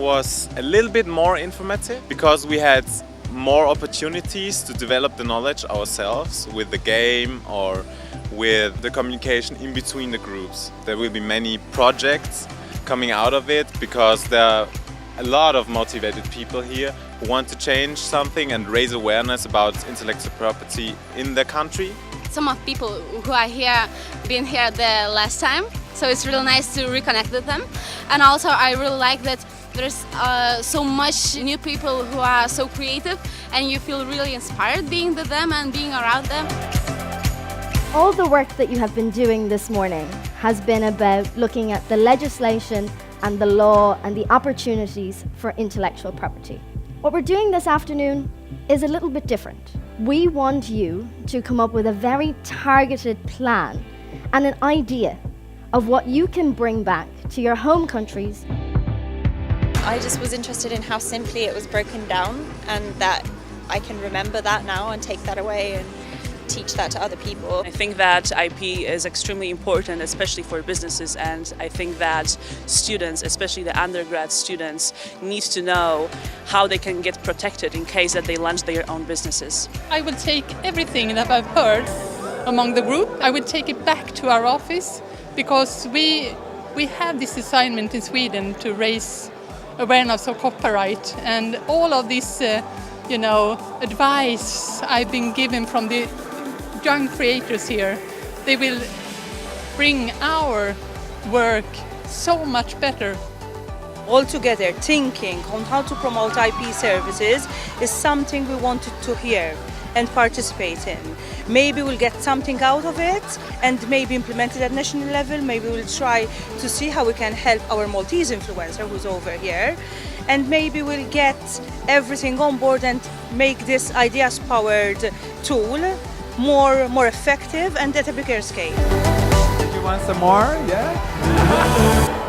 was a little bit more informative because we had more opportunities to develop the knowledge ourselves with the game or with the communication in between the groups. There will be many projects coming out of it because there are a lot of motivated people here who want to change something and raise awareness about intellectual property in their country. Some of people who are here, been here the last time, so it's really nice to reconnect with them. And also I really like that there's so much new people who are so creative and you feel really inspired being with them and being around them. All the work that you have been doing this morning has been about looking at the legislation and the law and the opportunities for intellectual property. What we're doing this afternoon is a little bit different. We want you to come up with a very targeted plan and an idea of what you can bring back to your home countries. I just was interested in how simply it was broken down and that I can remember that now and take that away and teach that to other people. I think that IP is extremely important, especially for businesses, and I think that students, especially the undergrad students, need to know how they can get protected in case that they launch their own businesses. I will take everything that I've heard among the group, I will take it back to our office because we have this assignment in Sweden to raise awareness of copyright, and all of this advice I've been given from the young creators here, they will bring our work so much better. All together, thinking on how to promote IP services is something we wanted to hear and participate in. Maybe we'll get something out of it and maybe implement it at national level. Maybe we'll try to see how we can help our Maltese influencer who's over here. And maybe we'll get everything on board and make this ideas-powered tool more effective and at a bigger scale. Did you want some more? Yeah?